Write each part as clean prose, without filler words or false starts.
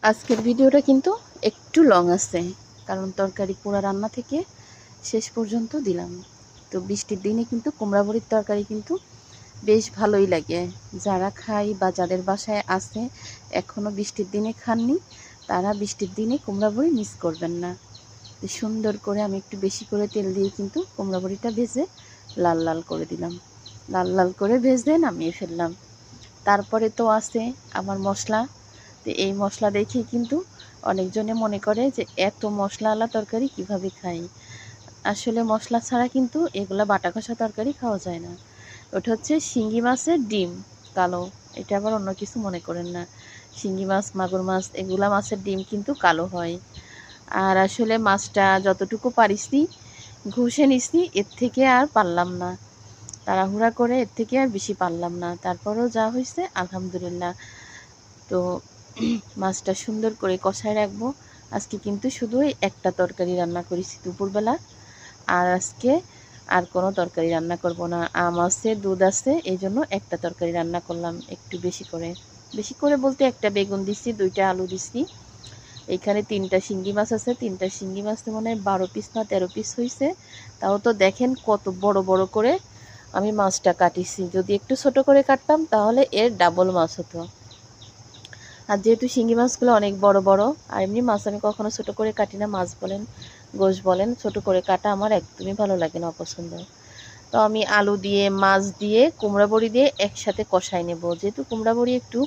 আজকের ভিডিওটা কিন্তু একটু লং আছে, কারণ তরকারি পুরো রান্না থেকে শেষ পর্যন্ত দিলাম। তো বৃষ্টির দিনে কিন্তু কুমড়া বড়ির তরকারি কিন্তু বেশ ভালোই লাগে। যারা খায় বা যাদের বাসায় আছে এখনও বৃষ্টির দিনে খাননি, তারা বৃষ্টির দিনে কুমড়া বড়ি মিস করবেন না। তো সুন্দর করে আমি একটু বেশি করে তেল দিয়ে কিন্তু কুমড়া বড়িটা ভেজে লাল লাল করে দিলাম। লাল লাল করে ভেজে নামিয়ে ফেললাম। তারপরে তো আছে আমার মশলা। তো এই মশলা দেখে কিন্তু অনেকজনে মনে করে যে এত মশলাওয়ালা তরকারি কিভাবে খাই। আসলে মশলা ছাড়া কিন্তু এগুলা বাটা কষা তরকারি খাওয়া যায় না। ওটা হচ্ছে শিঙ্গি মাছের ডিম কালো, এটা আবার অন্য কিছু মনে করেন না। শিঙ্গি মাছ, মাগুর মাছ, এগুলা মাছের ডিম কিন্তু কালো হয়। আর আসলে মাছটা যতটুকু পারিছি ঘষে নিছি, এর থেকে আর পারলাম না, তাড়াহুড়া করে এর থেকে আর বেশি পারলাম না। তারপরেও যা হয়েছে আলহামদুলিল্লাহ। তো মাছটা সুন্দর করে কষায় রাখবো। আজকে কিন্তু শুধু একটা তরকারি রান্না করেছি দুপুরবেলা, আর আজকে আর কোনো তরকারি রান্না করব না। আম আছে, দুধ আছে, এই জন্য একটা তরকারি রান্না করলাম একটু বেশি করে। বেশি করে বলতে একটা বেগুন দিছি, 2টা আলু দিছি। এইখানে 3টা শিঙ্গি মাছ আছে, 3টা শিঙ্গি মাছে মনে হয় 12 পিস না 13 পিস হয়েছে। তাও তো দেখেন কত বড় বড় করে আমি মাছটা কাটিছি। যদি একটু ছোট করে কাটতাম তাহলে এর ডাবল মাছ হতো। আর যেহেতু শিঙ্গি মাছগুলো অনেক বড় বড়, আর এমনি মাছ আমি কখনো ছোট করে কাটি না, মাছ বলেন গোশ বলেন, ছোট করে কাটা আমার একদমই ভালো লাগে না, অপছন্দ। তো আমি আলু দিয়ে, মাছ দিয়ে, কুমড়া বড়ি দিয়ে একসাথে কষাই নেব। যেহেতু কুমড়া বড়ি একটু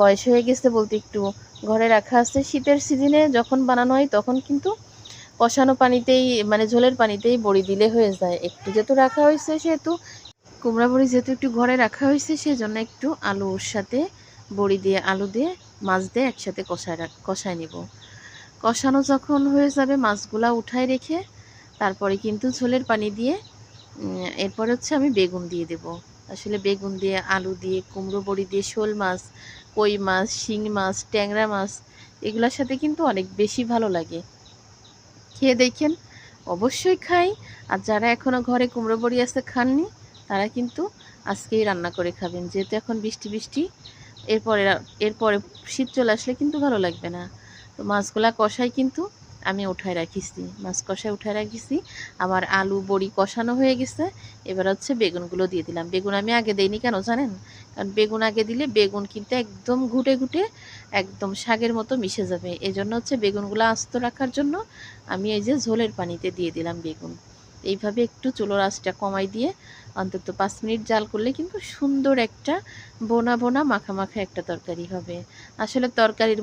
বয়স হয়ে গেছে বলতে একটু ঘরে রাখা আছে, শীতের সিজনে যখন বানানো হয় তখন কিন্তু কষানো পানিতেই মানে ঝোলের পানিতেই বড়ি দিলে হয়ে যায়। একটু যেহেতু রাখা হয়েছে, সেহেতু কুমড়া বড়ি যেহেতু একটু ঘরে রাখা হয়েছে, সেজন্য একটু আলুর সাথে বড়ি দিয়ে, আলু দিয়ে, মাছ দিয়ে একসাথে কষায় নিব। কষানো যখন হয়ে যাবে মাছগুলা উঠায় রেখে তারপরে কিন্তু ঝোলের পানি দিয়ে এরপর হচ্ছে আমি বেগুন দিয়ে দেব। আসলে বেগুন দিয়ে, আলু দিয়ে, কুমড়ো বড়ি দিয়ে, শোল মাছ, কই মাছ, শিং মাছ, ট্যাংরা মাছ, এগুলোর সাথে কিন্তু অনেক বেশি ভালো লাগে। খেয়ে দেখেন, অবশ্যই খাই। আর যারা এখনও ঘরে কুমড়ো বড়ি আছে খাননি, তারা কিন্তু আজকেই রান্না করে খাবেন। যেহেতু এখন বৃষ্টি বৃষ্টি, এরপরে এরপরে শীত চলে আসলে কিন্তু ভালো লাগবে না। তো মাছগুলা কষাই কিন্তু আমি উঠায় রাখিছি, মাছ কষায় উঠায় রাখিছি। আমার আলু বড়ি কষানো হয়ে গেছে। এবার হচ্ছে বেগুনগুলো দিয়ে দিলাম। বেগুন আমি আগে দেইনি, কেন জানেন? কারণ বেগুন আগে দিলে বেগুন কিন্তু একদম ঘুটে ঘুটে একদম শাকের মতো মিশে যাবে। এই জন্য হচ্ছে বেগুনগুলো আস্ত রাখার জন্য আমি এই যে ঝোলের পানিতে দিয়ে দিলাম বেগুন। এইভাবে একটু চুলোর আঁচটা কমাই দিয়ে অন্তত 5 মিনিট জাল করলে কিন্তু সুন্দর একটা বোনা বোনা মাখা মাখা একটা তরকারি হবে। আসলে তরকারির